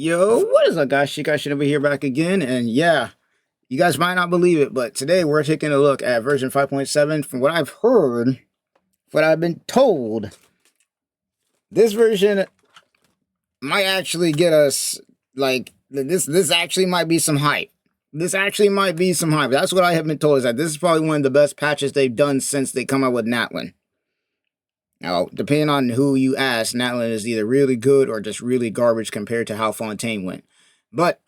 Yo, what is up, guys? Shinobi here back again, and yeah, you guys might not believe it, but today we're taking a look at version 5.7. From what I've heard, what I've been told, this version might actually get us, like, this actually might be some hype. This actually might be some hype. That's what I have been told, is that this is probably one of the best patches they've done since they come out with Natlin. Now, depending on who you ask, Natlin is either really good or just really garbage compared to how Fontaine went. But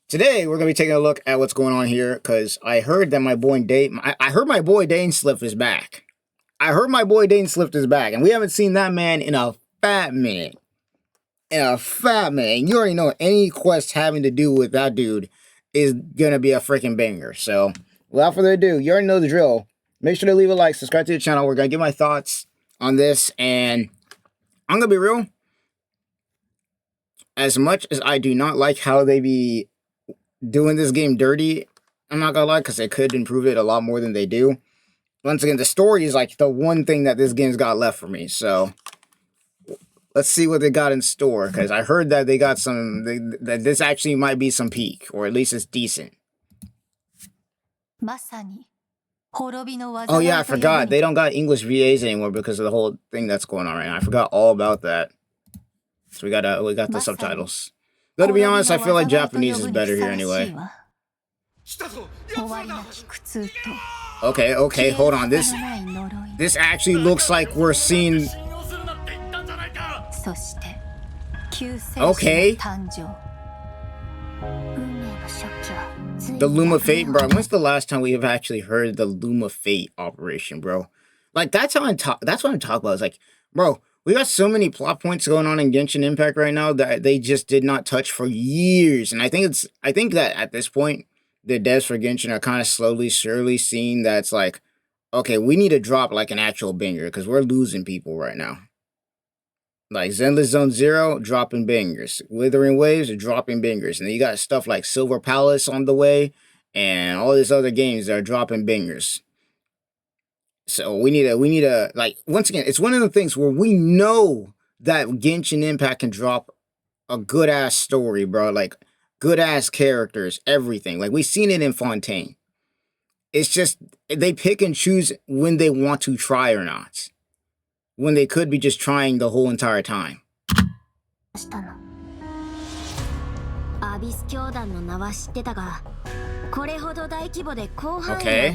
today, we're going to be taking a look at what's going on here, because I heard that my boy Dainslief is back. I heard my boy Dainslief is back, and we haven't seen that man in a fat minute. And you already know any quest having to do with that dude is going to be a freaking banger. So, without further ado, you already know the drill. Make sure to leave a like, subscribe to the channel. We're going to give my thoughts on this, and I'm gonna be real. As much as I do not like how they be doing this game dirty, I'm not gonna lie, because they could improve it a lot more than they do. Once again, the story is like the one thing that this game's got left for me. So let's see what they got in store, because I heard that they got that this actually might be some peak, or at least it's decent. Oh yeah, I forgot. They don't got English VAs anymore because of the whole thing that's going on right now. I forgot all about that. So we got the subtitles. Though to be honest, I feel like Japanese is better here anyway. Okay, hold on. This actually looks like we're seeing. Okay. The Luma Fate, bro. When's the last time we have actually heard the Luma Fate operation, bro? Like, that's what I'm talking about. It's like, bro, we got so many plot points going on in Genshin Impact right now that they just did not touch for years. And I think that at this point, the devs for Genshin are kind of slowly, surely seeing that it's like, okay, we need to drop like an actual banger, because we're losing people right now. Like Zenless Zone Zero, dropping bangers. Withering Waves are dropping bangers. And then you got stuff like Silver Palace on the way, and all these other games that are dropping bangers. So we need a like, once again, it's one of the things where we know that Genshin Impact can drop a good ass story, bro. Like good ass characters, everything. Like we've seen it in Fontaine. It's just they pick and choose when they want to try or not, when they could be just trying the whole entire time. Okay.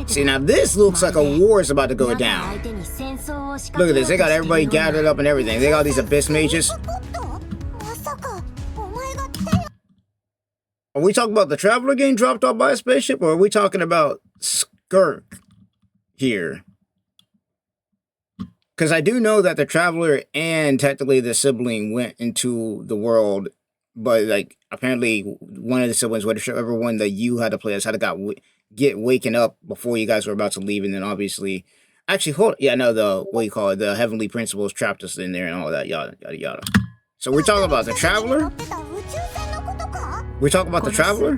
See, now this looks like a war is about to go down. Look at this. They got everybody gathered up and everything. They got these abyss mages. Are we talking about the Traveler getting dropped off by a spaceship, or are we talking about Skirk here? Because I do know that the Traveler and technically the sibling went into the world, but like apparently one of the siblings, whichever one that you had to play as, had to get waken up before you guys were about to leave, and then obviously, actually the Heavenly Principles trapped us in there and all that, yada yada yada. So we're talking about the Traveler. We're talking about the Traveler.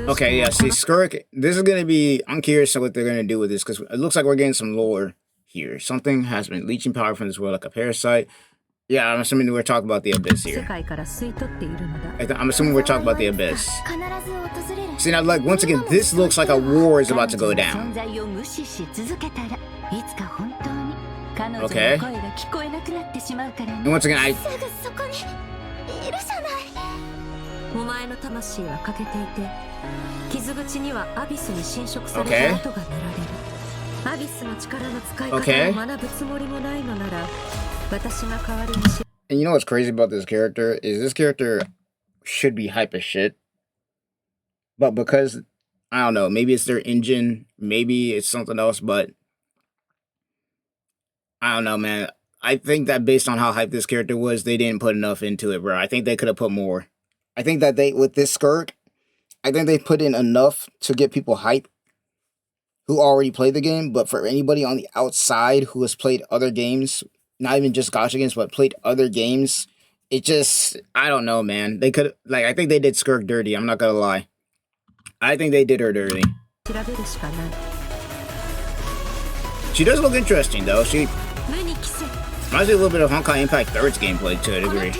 Okay, yeah, see, Skirk, this is going to be, I'm curious what they're going to do with this, because it looks like we're getting some lore here. Something has been leeching power from this world like a parasite. Yeah, I'm assuming we're talking about the Abyss here. I'm assuming we're talking about the Abyss. See, now, like, once again, this looks like a war is about to go down. Okay. And once again, Okay. And you know what's crazy about this character is this character should be hype as shit, but because I don't know, maybe it's their engine, maybe it's something else, but I don't know, man. I think that based on how hype this character was, they didn't put enough into it, bro. I think they could have put more. I think that with this Skirk, I think they put in enough to get people hype who already played the game, but for anybody on the outside who has played other games, not even just gacha games, but played other games, it just, I don't know, man. They could, like, I think they did Skirk dirty, I'm not gonna lie. I think they did her dirty. She does look interesting, though. Reminds me a little bit of Honkai Impact 3's gameplay to a degree.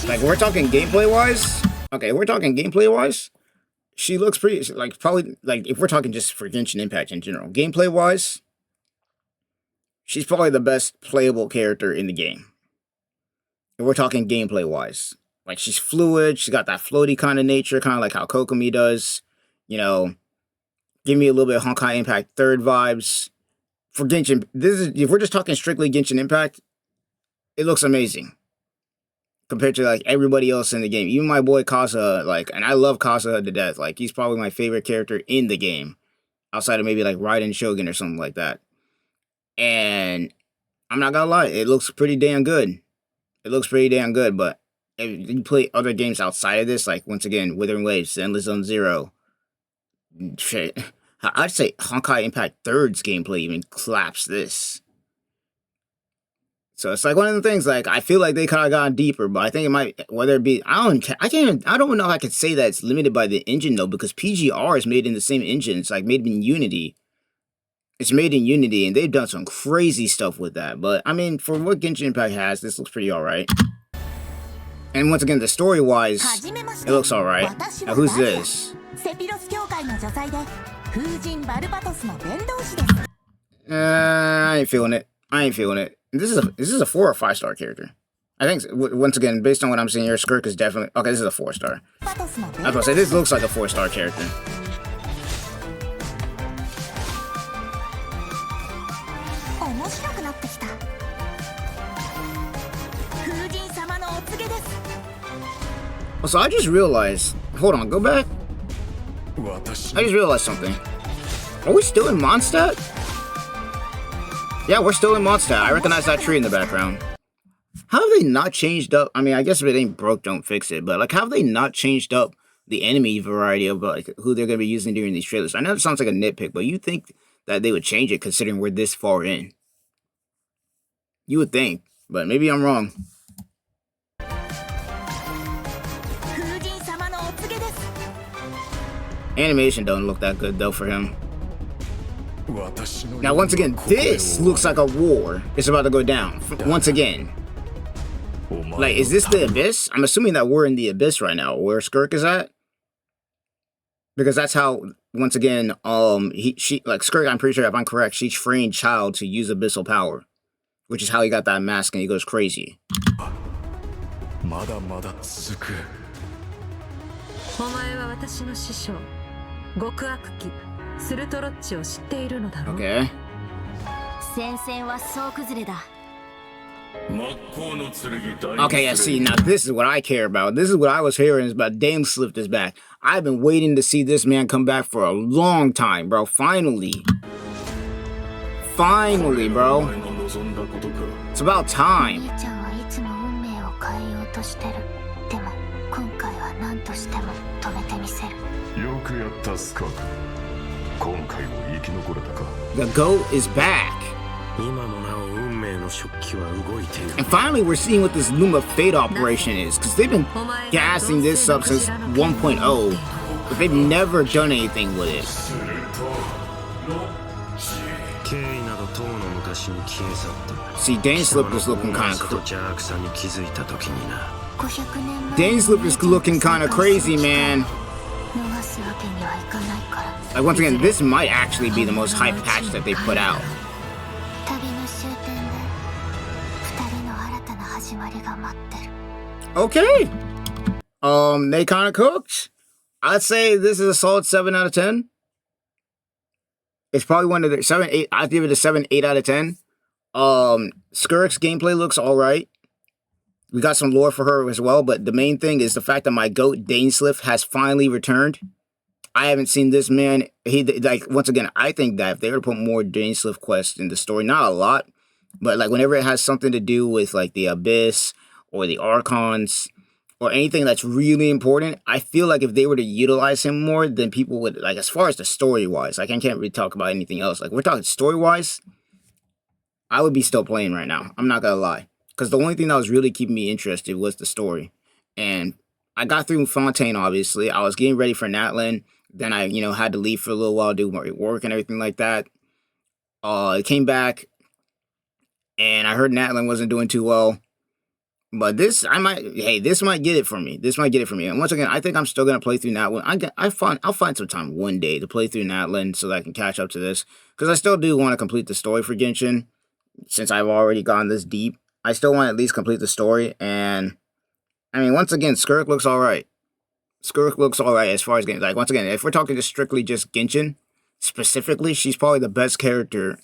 Like, we're talking gameplay-wise. Okay, we're talking gameplay-wise. She looks pretty, like, probably, like, if we're talking just for Genshin Impact in general. Gameplay-wise, she's probably the best playable character in the game. If we're talking gameplay-wise. Like, she's fluid, she's got that floaty kind of nature, kind of like how Kokomi does. You know, give me a little bit of Honkai Impact 3rd vibes. For Genshin, this is, if we're just talking strictly Genshin Impact, it looks amazing. Compared to, like, everybody else in the game. Even my boy Kazuha, like, and I love Kazuha to death. Like, he's probably my favorite character in the game. Outside of maybe, like, Raiden Shogun or something like that. And I'm not gonna lie, it looks pretty damn good. It looks pretty damn good, but if you play other games outside of this, like, once again, Withering Waves, Endless Zone Zero, shit, I'd say Honkai Impact 3's gameplay even claps this. So it's like one of the things, like, I feel like they kind of gone deeper, but I think it might, whether it be, I don't know if I could say that it's limited by the engine, though, because PGR is made in the same engine. It's, like, made in Unity. It's made in Unity, and they've done some crazy stuff with that. But, I mean, for what Genshin Impact has, this looks pretty alright. And once again, the story-wise, it looks alright. Now, who's this? I ain't feeling it. I ain't feeling it. This is a 4 or 5 star character. I think, once again, based on what I'm seeing here, Skirk is definitely... Okay, this is a 4 star. I was going to say, this looks like a 4 star character. So I just realized... Hold on, go back. I just realized something. Are we still in Mondstadt? Yeah, we're still in Mondstadt. I recognize that tree in the background. How have they not changed up? I mean, I guess if it ain't broke, don't fix it. But, like, how have they not changed up the enemy variety of, like, who they're going to be using during these trailers? I know it sounds like a nitpick, but you think that they would change it considering we're this far in. You would think, but maybe I'm wrong. Animation don't look that good, though, for him. Now, once again, this looks like a war is about to go down. Once again. Like, is this the Abyss? I'm assuming that we're in the Abyss right now, where Skirk is at. Because that's how, once again, like, Skirk, I'm pretty sure, if I'm correct, she trained Child to use Abyssal power. Which is how he got that mask and he goes crazy. Okay. Okay, yeah, see, now this is what I care about. This is what I was hearing is about Dainslief is back. I've been waiting to see this man come back for a long time, bro. Finally. Finally, bro. It's about time. The GOAT is back. And finally, we're seeing what this Luma Fate operation is, because they've been gassing this up since 1.0, but they've never done anything with it. See, Dainslief is looking kind of Dainslief is looking kind of crazy, man. Like, once again, this might actually be the most hype patch that they put out. Okay. They kind of cooked. I'd say this is a solid 7 out of 10. It's probably one of the 7, 8. I'd give it a 7, 8 out of 10. Skirk's gameplay looks alright. We got some lore for her as well, but the main thing is the fact that my GOAT Dainslief has finally returned. I haven't seen this man. Like, once again, I think that if they were to put more Dainslief quests in the story, not a lot, but like whenever it has something to do with like the Abyss or the Archons or anything that's really important, I feel like if they were to utilize him more, then people would, like, as far as the story-wise, like, I can't really talk about anything else. Like, we're talking story-wise, I would be still playing right now. I'm not gonna lie. Because the only thing that was really keeping me interested was the story. And I got through Fontaine, obviously. I was getting ready for Natlan. Then I, had to leave for a little while, do more work and everything like that. I came back, and I heard Natlan wasn't doing too well. But this might get it for me. This might get it for me. And once again, I think I'm still gonna play through Natlan. I'll find some time one day to play through Natlan so that I can catch up to this. Because I still do want to complete the story for Genshin. Since I've already gone this deep, I still want to at least complete the story. And I mean, once again, Skirk looks alright. Skirk looks alright as far as games. Like, once again, if we're talking just strictly just Genshin, specifically, she's probably the best character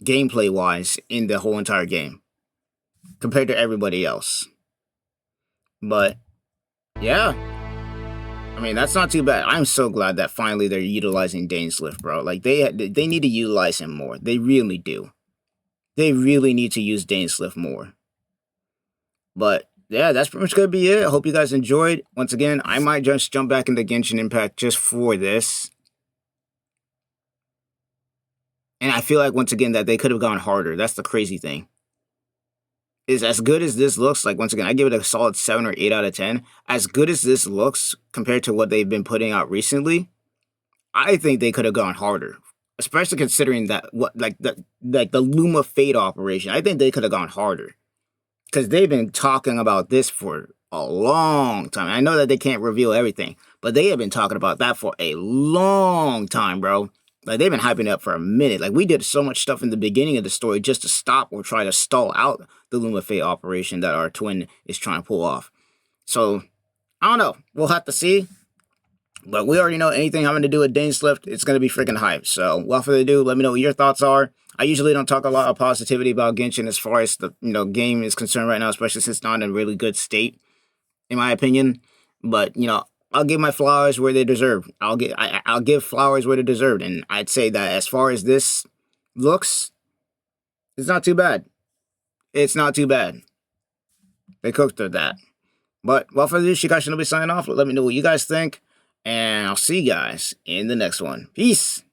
gameplay-wise in the whole entire game. Compared to everybody else. But, yeah. I mean, that's not too bad. I'm so glad that finally they're utilizing Dainslief, bro. Like, they need to utilize him more. They really do. They really need to use Dainslief more. But, yeah, that's pretty much going to be it. I hope you guys enjoyed. Once again, I might just jump back into Genshin Impact just for this. And I feel like, once again, that they could have gone harder. That's the crazy thing. Is as good as this looks, like, once again, I give it a solid 7 or 8 out of 10. As good as this looks compared to what they've been putting out recently, I think they could have gone harder. Especially considering that, the Luma Fate operation, I think they could have gone harder. Because they've been talking about this for a long time. I know that they can't reveal everything, but they have been talking about that for a long time, bro. Like, they've been hyping it up for a minute. Like, we did so much stuff in the beginning of the story just to stop or try to stall out the Luma Fate operation that our twin is trying to pull off. So, I don't know. We'll have to see. But we already know anything having to do with Dainslief, it's going to be freaking hype. So, without further ado, let me know what your thoughts are. I usually don't talk a lot of positivity about Genshin as far as the game is concerned right now, especially since it's not in a really good state, in my opinion. But, I'll give my flowers where they deserve. I'll give flowers where they deserve. And I'd say that as far as this looks, it's not too bad. It's not too bad. They cooked with that. But without further ado, Shinobi signing off. Let me know what you guys think. And I'll see you guys in the next one. Peace.